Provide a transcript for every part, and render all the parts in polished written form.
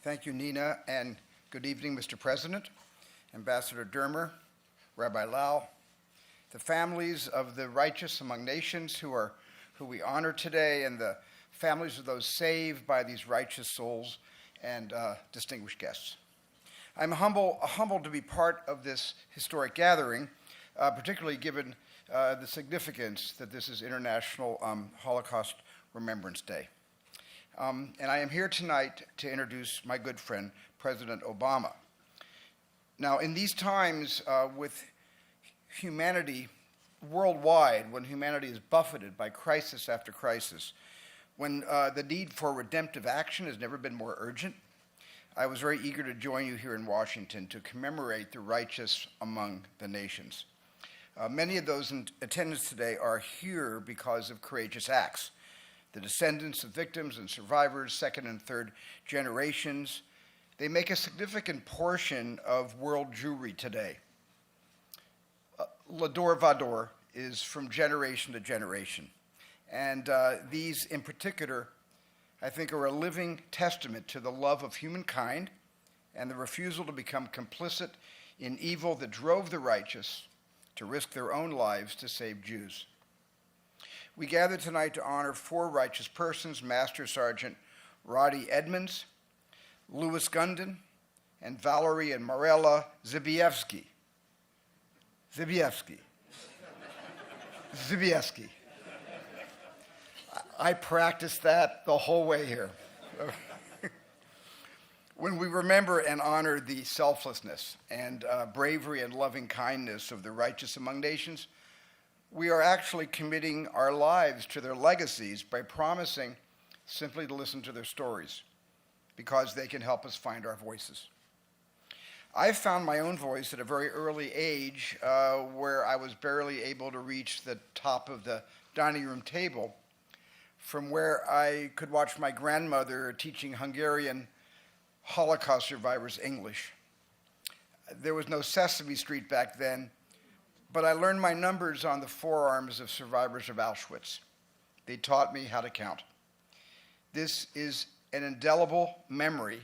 Thank you, Nina, and good evening, Mr. President, Ambassador Dermer, Rabbi Lau, the families of the righteous among nations who we honor today, and the families of those saved by these righteous souls and distinguished guests. I'm humbled to be part of this historic gathering, particularly given the significance that this is International Holocaust Remembrance Day. And I am here tonight to introduce my good friend, President Obama. Now, in these times with humanity worldwide, when humanity is buffeted by crisis after crisis, when the need for redemptive action has never been more urgent, I was very eager to join you here in Washington to commemorate the righteous among the nations. Many of those in attendance today are here because of courageous acts. The descendants of victims and survivors, second and third generations, they make a significant portion of world Jewry today. L'Ador Vador is from generation to generation. And these in particular, I think, are a living testament to the love of humankind and the refusal to become complicit in evil that drove the righteous to risk their own lives to save Jews. We gather tonight to honor four righteous persons: Master Sergeant Roddie Edmonds, Lois Gunden, and Walery and Maryla Zbijewski. Zbijewski. I practiced that the whole way here. When we remember and honor the selflessness and bravery and loving kindness of the righteous among nations, we are actually committing our lives to their legacies by promising simply to listen to their stories, because they can help us find our voices. I found my own voice at a very early age where I was barely able to reach the top of the dining room table, from where I could watch my grandmother teaching Hungarian Holocaust survivors English. There was no Sesame Street back then, but I learned my numbers on the forearms of survivors of Auschwitz. They taught me how to count. This is an indelible memory,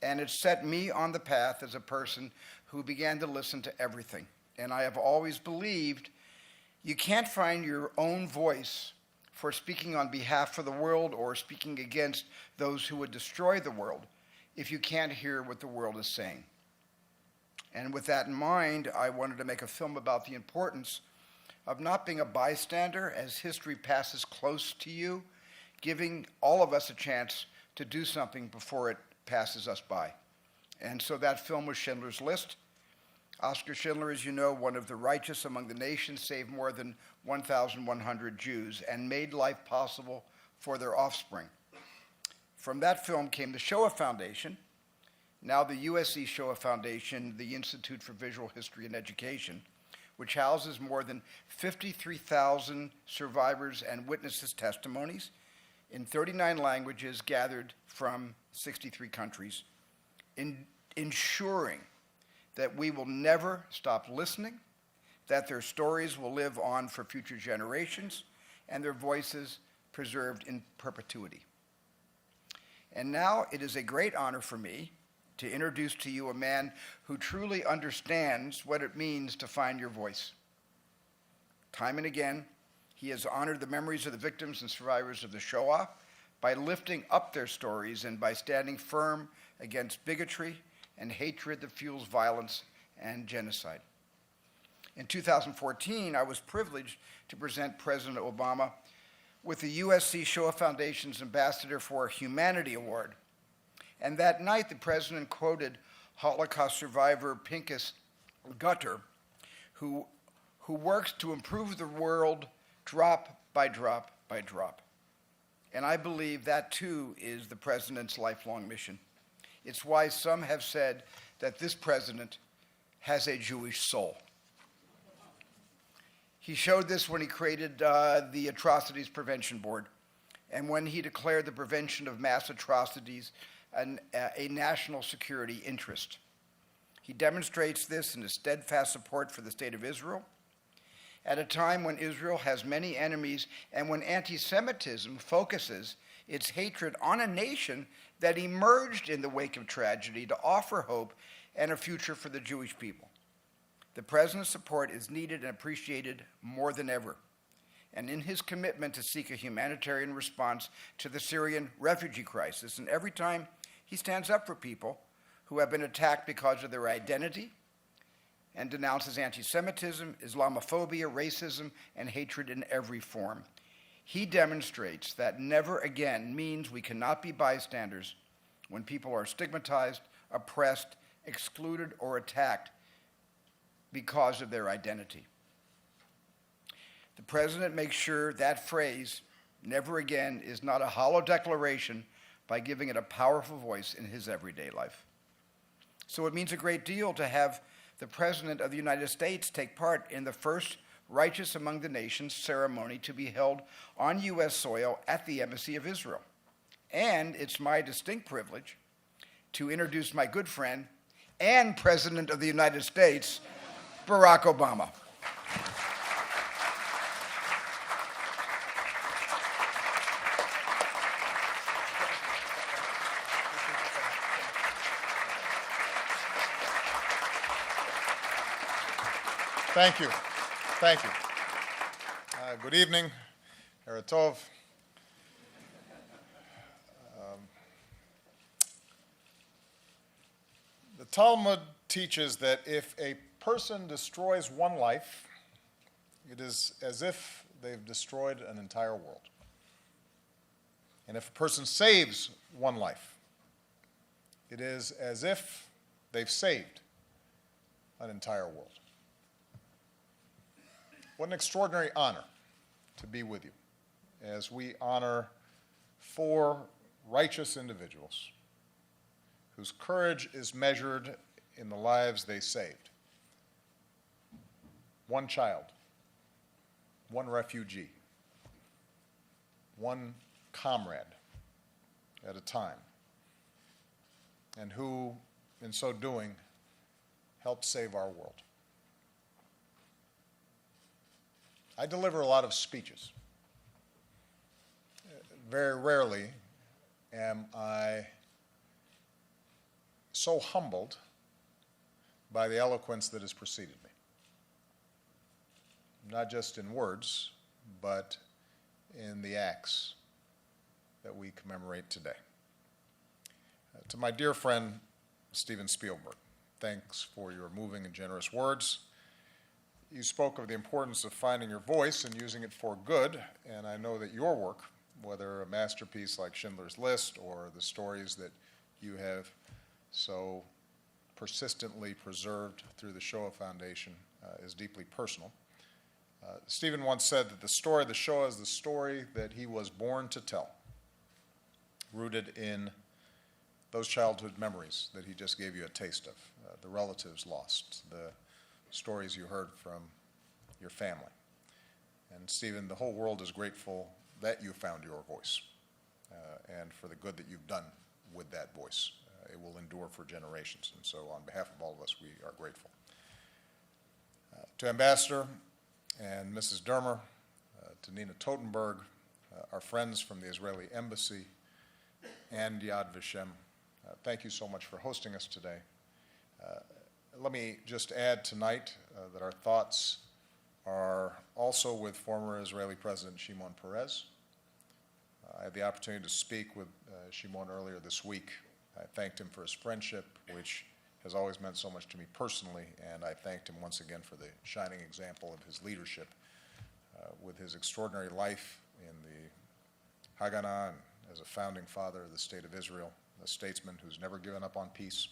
and it set me on the path as a person who began to listen to everything. And I have always believed you can't find your own voice for speaking on behalf of the world or speaking against those who would destroy the world if you can't hear what the world is saying. And with that in mind, I wanted to make a film about the importance of not being a bystander as history passes close to you, giving all of us a chance to do something before it passes us by. And so that film was Schindler's List. Oskar Schindler, as you know, one of the righteous among the nations, saved more than 1,100 Jews and made life possible for their offspring. From that film came the Shoah Foundation, now the USC Shoah Foundation, the Institute for Visual History and Education, which houses more than 53,000 survivors and witnesses' testimonies in 39 languages gathered from 63 countries, ensuring that we will never stop listening, that their stories will live on for future generations, and their voices preserved in perpetuity. And now it is a great honor for me to introduce to you a man who truly understands what it means to find your voice. Time and again, he has honored the memories of the victims and survivors of the Shoah by lifting up their stories and by standing firm against bigotry and hatred that fuels violence and genocide. In 2014, I was privileged to present President Obama with the USC Shoah Foundation's Ambassador for Humanity Award. And that night, the president quoted Holocaust survivor Pinchas Gutter, who works to improve the world drop by drop by drop. And I believe that, too, is the president's lifelong mission. It's why some have said that this president has a Jewish soul. He showed this when he created the Atrocities Prevention Board, and when he declared the prevention of mass atrocities a national security interest. He demonstrates this in his steadfast support for the state of Israel, at a time when Israel has many enemies and when anti-Semitism focuses its hatred on a nation that emerged in the wake of tragedy to offer hope and a future for the Jewish people. The President's support is needed and appreciated more than ever. And in his commitment to seek a humanitarian response to the Syrian refugee crisis, and every time he stands up for people who have been attacked because of their identity and denounces anti-Semitism, Islamophobia, racism, and hatred in every form, he demonstrates that never again means we cannot be bystanders when people are stigmatized, oppressed, excluded, or attacked because of their identity. The President makes sure that phrase, never again, is not a hollow declaration by giving it a powerful voice in his everyday life. So it means a great deal to have the President of the United States take part in the first Righteous Among the Nations ceremony to be held on U.S. soil at the Embassy of Israel. And it's my distinct privilege to introduce my good friend and President of the United States, Barack Obama. Thank you. Thank you. Good evening. Erev Tov. The Talmud teaches that if a person destroys one life, it is as if they've destroyed an entire world. And if a person saves one life, it is as if they've saved an entire world. What an extraordinary honor to be with you as we honor 4 righteous individuals whose courage is measured in the lives they saved. 1 child, 1 refugee, 1 comrade at a time, and who, in so doing, helped save our world. I deliver a lot of speeches. Very rarely am I so humbled by the eloquence that has preceded me. Not just in words, but in the acts that we commemorate today. To my dear friend, Steven Spielberg, thanks for your moving and generous words. You spoke of the importance of finding your voice and using it for good, and I know that your work, whether a masterpiece like Schindler's List or the stories that you have so persistently preserved through the Shoah Foundation, is deeply personal. Stephen once said that the story of the Shoah is the story that he was born to tell, rooted in those childhood memories that he just gave you a taste of, the relatives lost, the stories you heard from your family. And Stephen, the whole world is grateful that you found your voice and for the good that you've done with that voice. It will endure for generations. And so on behalf of all of us, we are grateful. To Ambassador and Mrs. Dermer, to Nina Totenberg, our friends from the Israeli Embassy, and Yad Vashem, thank you so much for hosting us today. Let me just add tonight that our thoughts are also with former Israeli President Shimon Peres. I had the opportunity to speak with Shimon earlier this week. I thanked him for his friendship, which has always meant so much to me personally, and I thanked him once again for the shining example of his leadership with his extraordinary life in the Haganah and as a founding father of the State of Israel, a statesman who's never given up on peace,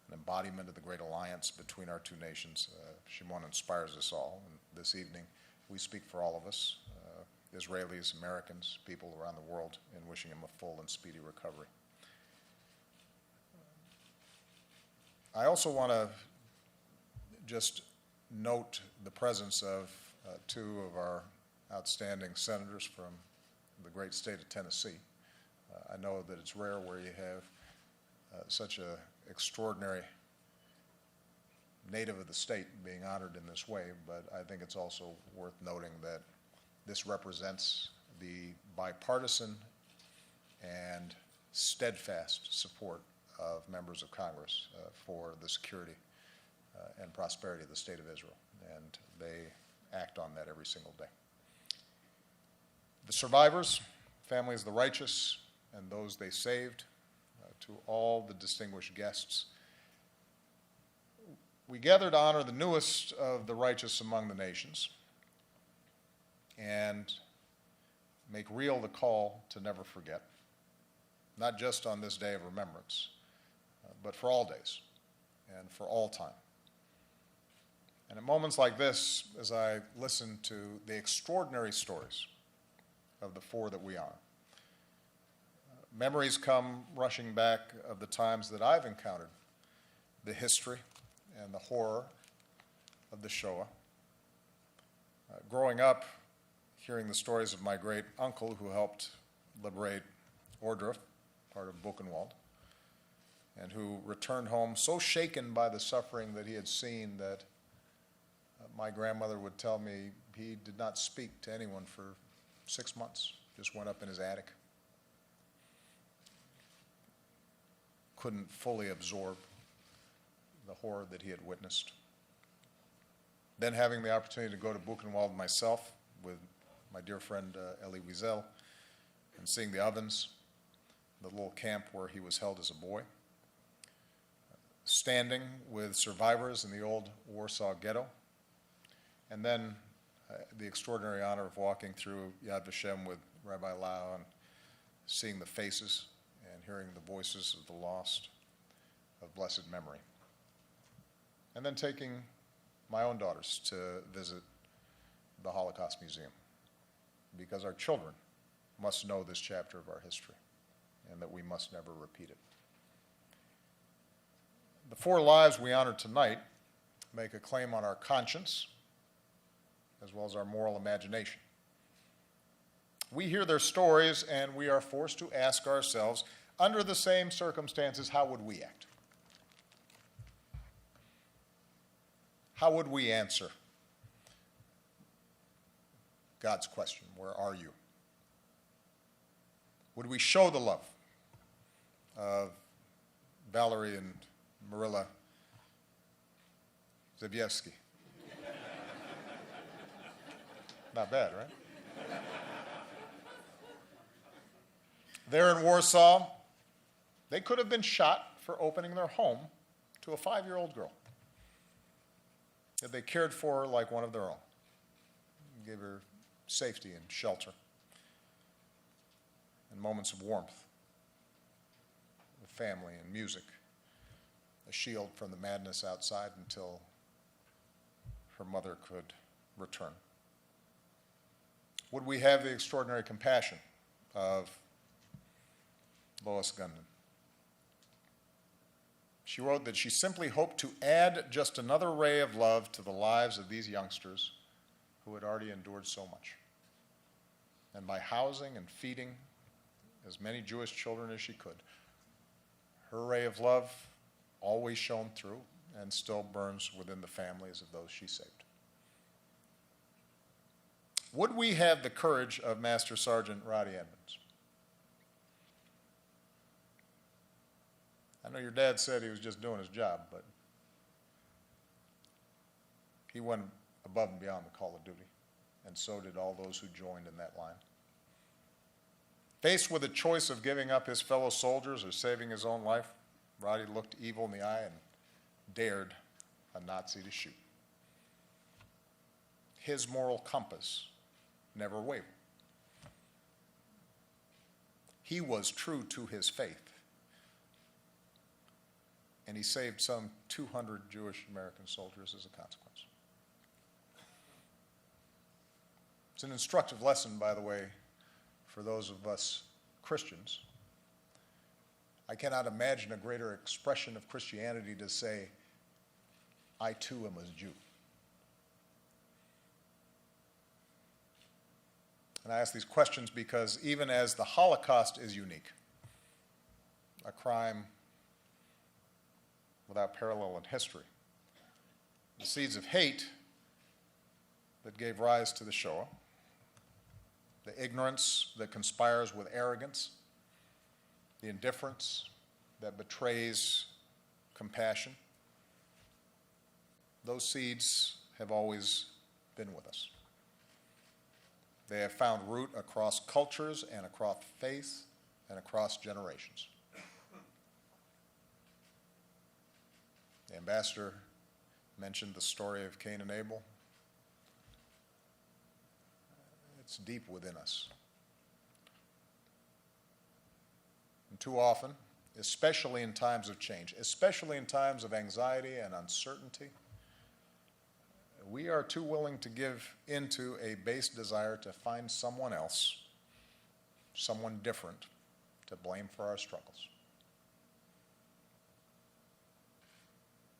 an embodiment of the great alliance between our 2 nations. Shimon inspires us all. And this evening, we speak for all of us, Israelis, Americans, people around the world, in wishing him a full and speedy recovery. I also want to just note the presence of 2 of our outstanding senators from the great state of Tennessee. I know that it's rare where you have such an extraordinary native of the state being honored in this way, but I think it's also worth noting that this represents the bipartisan and steadfast support of members of Congress for the security and prosperity of the State of Israel, and they act on that every single day. The survivors, families of the righteous, and those they saved, to all the distinguished guests, we gather to honor the newest of the righteous among the nations and make real the call to never forget, not just on this day of remembrance, but for all days and for all time. And at moments like this, as I listen to the extraordinary stories of the four that we honor, memories come rushing back of the times that I've encountered the history and the horror of the Shoah. Growing up, hearing the stories of my great uncle who helped liberate Ohrdruf, part of Buchenwald, and who returned home so shaken by the suffering that he had seen that my grandmother would tell me he did not speak to anyone for 6 months, just went up in his attic. Couldn't fully absorb the horror that he had witnessed. Then having the opportunity to go to Buchenwald myself with my dear friend Elie Wiesel, and seeing the ovens, the little camp where he was held as a boy, standing with survivors in the old Warsaw ghetto, and then the extraordinary honor of walking through Yad Vashem with Rabbi Lau and seeing the faces and hearing the voices of the lost of blessed memory. And then taking my own daughters to visit the Holocaust Museum, because our children must know this chapter of our history and that we must never repeat it. The four lives we honor tonight make a claim on our conscience as well as our moral imagination. We hear their stories and we are forced to ask ourselves, under the same circumstances, how would we act? How would we answer God's question, where are you? Would we show the love of Walery and Maryla Zbijewski? Not bad, right? There in Warsaw, they could have been shot for opening their home to a 5-year-old girl that they cared for like one of their own, gave her safety and shelter and moments of warmth with family and music, a shield from the madness outside until her mother could return. Would we have the extraordinary compassion of Lois Gunden? She wrote that she simply hoped to add just another ray of love to the lives of these youngsters who had already endured so much. And by housing and feeding as many Jewish children as she could, her ray of love always shone through and still burns within the families of those she saved. Would we have the courage of Master Sergeant Roddie Edmonds? I know your dad said he was just doing his job, but he went above and beyond the call of duty, and so did all those who joined in that line. Faced with the choice of giving up his fellow soldiers or saving his own life, Roddie looked evil in the eye and dared a Nazi to shoot. His moral compass never wavered. He was true to his faith, and he saved some 200 Jewish American soldiers as a consequence. It's an instructive lesson, by the way, for those of us Christians. I cannot imagine a greater expression of Christianity to say, I too am a Jew. And I ask these questions because even as the Holocaust is unique, a crime without parallel in history, the seeds of hate that gave rise to the Shoah, the ignorance that conspires with arrogance, the indifference that betrays compassion, those seeds have always been with us. They have found root across cultures and across faith and across generations. The ambassador mentioned the story of Cain and Abel. It's deep within us. And too often, especially in times of change, especially in times of anxiety and uncertainty, we are too willing to give into a base desire to find someone else, someone different, to blame for our struggles.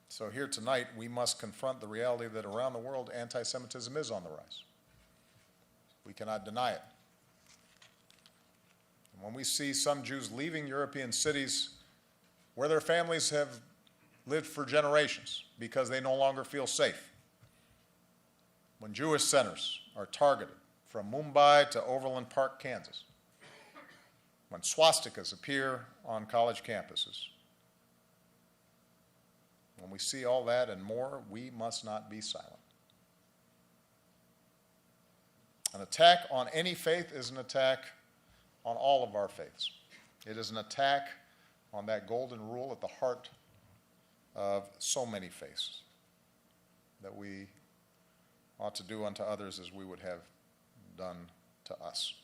So here tonight, we must confront the reality that around the world, anti-Semitism is on the rise. We cannot deny it. And when we see some Jews leaving European cities where their families have lived for generations because they no longer feel safe, when Jewish centers are targeted from Mumbai to Overland Park, Kansas, when swastikas appear on college campuses, when we see all that and more, we must not be silent. An attack on any faith is an attack on all of our faiths. It is an attack on that golden rule at the heart of so many faiths, that we ought to do unto others as we would have done to us.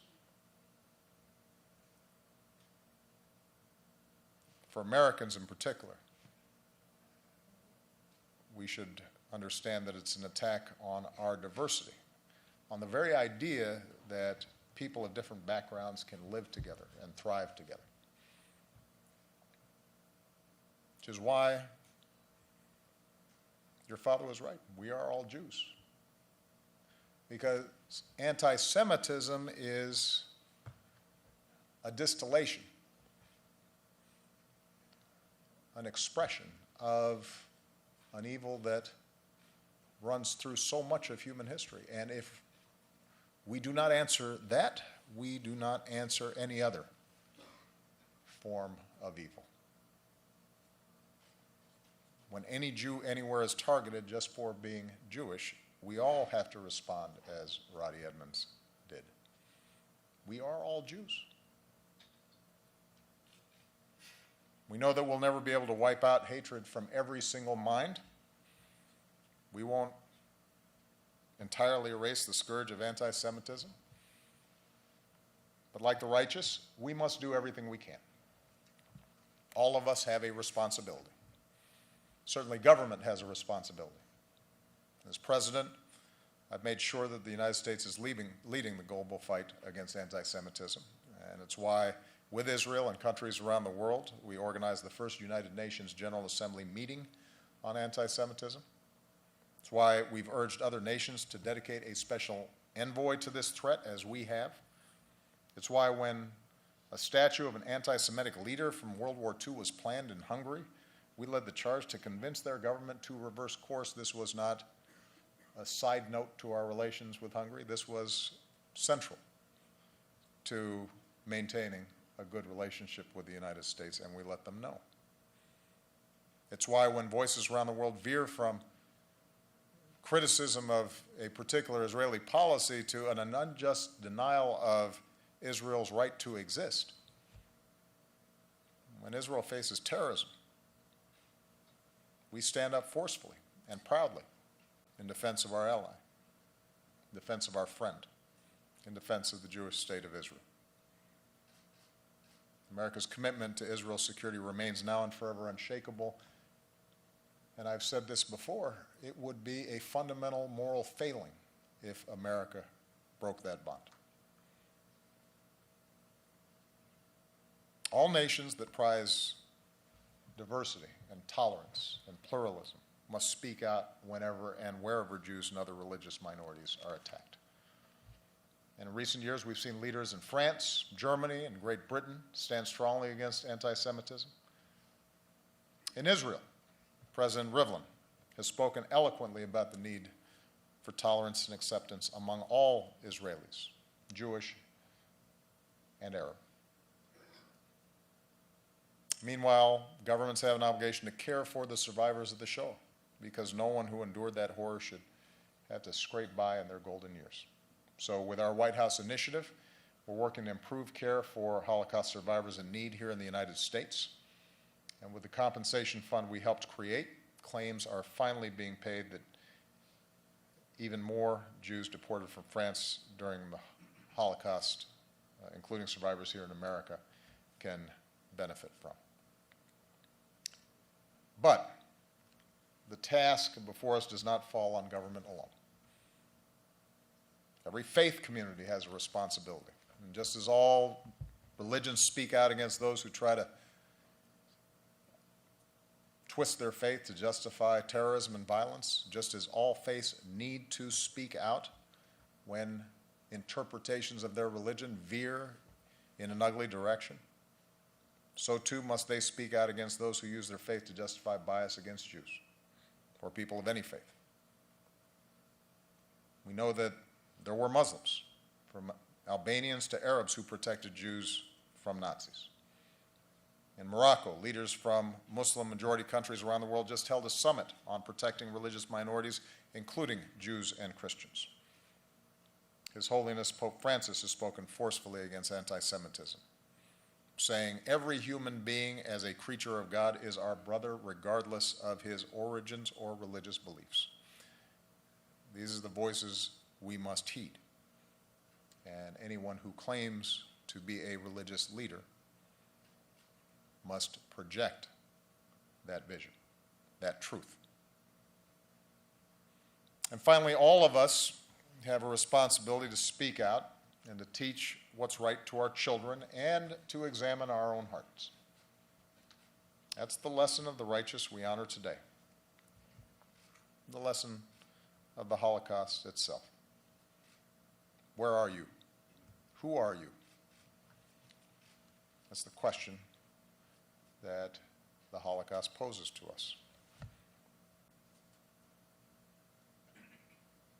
For Americans in particular, we should understand that it's an attack on our diversity, on the very idea that people of different backgrounds can live together and thrive together. Which is why your father was right. We are all Jews. Because anti-Semitism is a distillation, an expression of an evil that runs through so much of human history. And if we do not answer that, we do not answer any other form of evil. When any Jew anywhere is targeted just for being Jewish, we all have to respond as Roddie Edmonds did. We are all Jews. We know that we'll never be able to wipe out hatred from every single mind. We won't entirely erase the scourge of anti-Semitism. But like the righteous, we must do everything we can. All of us have a responsibility. Certainly government has a responsibility. As president, I've made sure that the United States is leading the global fight against anti-Semitism. And it's why, with Israel and countries around the world, we organized the first United Nations General Assembly meeting on anti-Semitism. It's why we've urged other nations to dedicate a special envoy to this threat, as we have. It's why when a statue of an anti-Semitic leader from World War II was planned in Hungary, we led the charge to convince their government to reverse course. This was not a side note to our relations with Hungary. This was central to maintaining a good relationship with the United States, and we let them know. It's why when voices around the world veer from criticism of a particular Israeli policy to an unjust denial of Israel's right to exist, when Israel faces terrorism, we stand up forcefully and proudly in defense of our ally, in defense of our friend, in defense of the Jewish state of Israel. America's commitment to Israel's security remains now and forever unshakable. And I've said this before, it would be a fundamental moral failing if America broke that bond. All nations that prize diversity and tolerance and pluralism must speak out whenever and wherever Jews and other religious minorities are attacked. And in recent years, we've seen leaders in France, Germany, and Great Britain stand strongly against anti-Semitism. In Israel, President Rivlin has spoken eloquently about the need for tolerance and acceptance among all Israelis, Jewish and Arab. Meanwhile, governments have an obligation to care for the survivors of the Shoah, because no one who endured that horror should have to scrape by in their golden years. So with our White House initiative, we're working to improve care for Holocaust survivors in need here in the United States. And with the compensation fund we helped create, claims are finally being paid that even more Jews deported from France during the Holocaust, including survivors here in America, can benefit from. But the task before us does not fall on government alone. Every faith community has a responsibility. And just as all religions speak out against those who try to twist their faith to justify terrorism and violence, just as all faiths need to speak out when interpretations of their religion veer in an ugly direction, so too must they speak out against those who use their faith to justify bias against Jews or people of any faith. We know that there were Muslims, from Albanians to Arabs, who protected Jews from Nazis. In Morocco, leaders from Muslim-majority countries around the world just held a summit on protecting religious minorities, including Jews and Christians. His Holiness Pope Francis has spoken forcefully against anti-Semitism, saying, "Every human being as a creature of God is our brother regardless of his origins or religious beliefs." These are the voices we must heed. And anyone who claims to be a religious leader must project that vision, that truth. And finally, all of us have a responsibility to speak out and to teach what's right to our children and to examine our own hearts. That's the lesson of the righteous we honor today, the lesson of the Holocaust itself. Where are you? Who are you? That's the question that the Holocaust poses to us.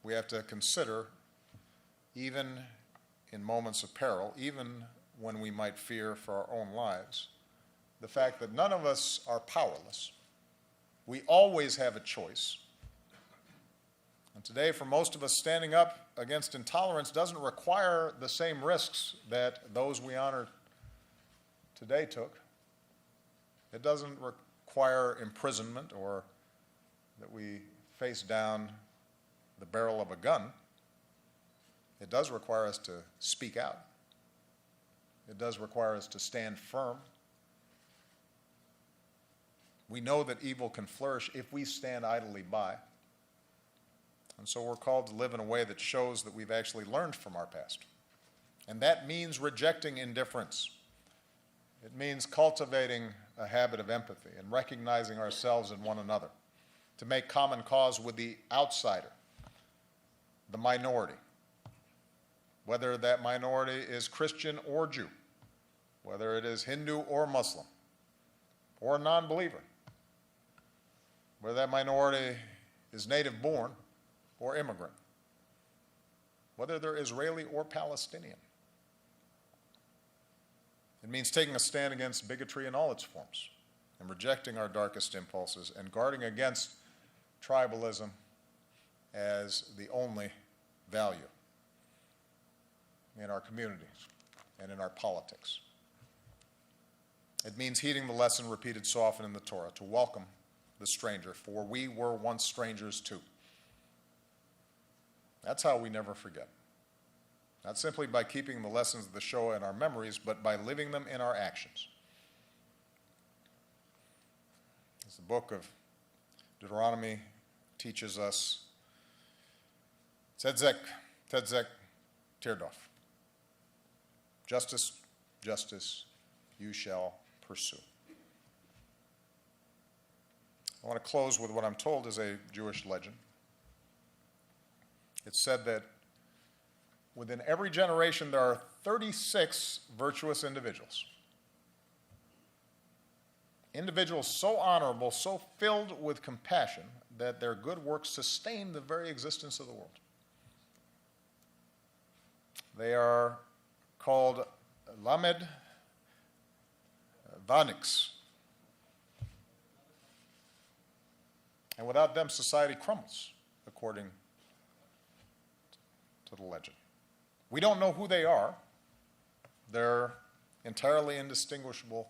We have to consider, even in moments of peril, even when we might fear for our own lives, the fact that none of us are powerless. We always have a choice. And today, for most of us, standing up against intolerance doesn't require the same risks that those we honor today took. It doesn't require imprisonment or that we face down the barrel of a gun. It does require us to speak out. It does require us to stand firm. We know that evil can flourish if we stand idly by. And so we're called to live in a way that shows that we've actually learned from our past. And that means rejecting indifference. It means cultivating a habit of empathy and recognizing ourselves and one another, to make common cause with the outsider, the minority, whether that minority is Christian or Jew, whether it is Hindu or Muslim, or non-believer, whether that minority is native-born or immigrant, whether they're Israeli or Palestinian. It means taking a stand against bigotry in all its forms and rejecting our darkest impulses and guarding against tribalism as the only value in our communities and in our politics. It means heeding the lesson repeated so often in the Torah, to welcome the stranger, for we were once strangers too. That's how we never forget. Not simply by keeping the lessons of the Shoah in our memories, but by living them in our actions. As the book of Deuteronomy teaches us, tzedek, tzedek, tirdof. Justice, justice, you shall pursue. I want to close with what I'm told is a Jewish legend. It's said that within every generation there are 36 virtuous individuals. Individuals so honorable, so filled with compassion, that their good works sustain the very existence of the world. They are called Lamed Vaniks, And without them, society crumbles, according to the legend. We don't know who they are. They're entirely indistinguishable,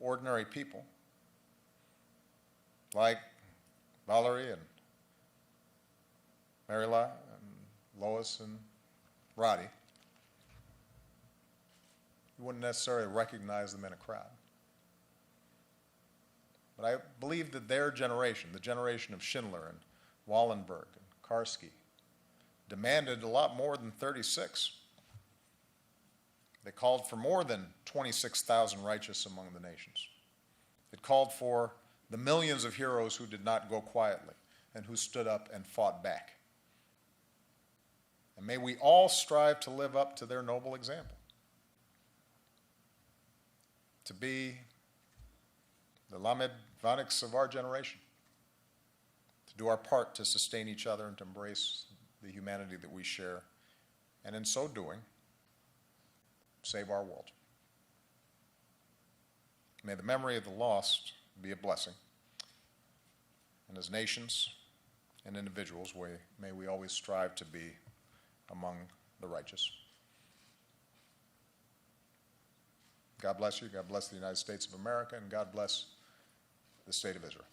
ordinary people, like Walery and Maryla and Lois and Roddie. You wouldn't necessarily recognize them in a crowd. But I believe that their generation, the generation of Schindler and Wallenberg and Karski, demanded a lot more than 36. They called for more than 26,000 righteous among the nations. It called for the millions of heroes who did not go quietly and who stood up and fought back. And may we all strive to live up to their noble example, to be the Lamed Vaniks of our generation, to do our part to sustain each other and to embrace the humanity that we share, and in so doing, save our world. May the memory of the lost be a blessing, and as nations and individuals, may we always strive to be among the righteous. God bless you. God bless the United States of America, and God bless the state of Israel.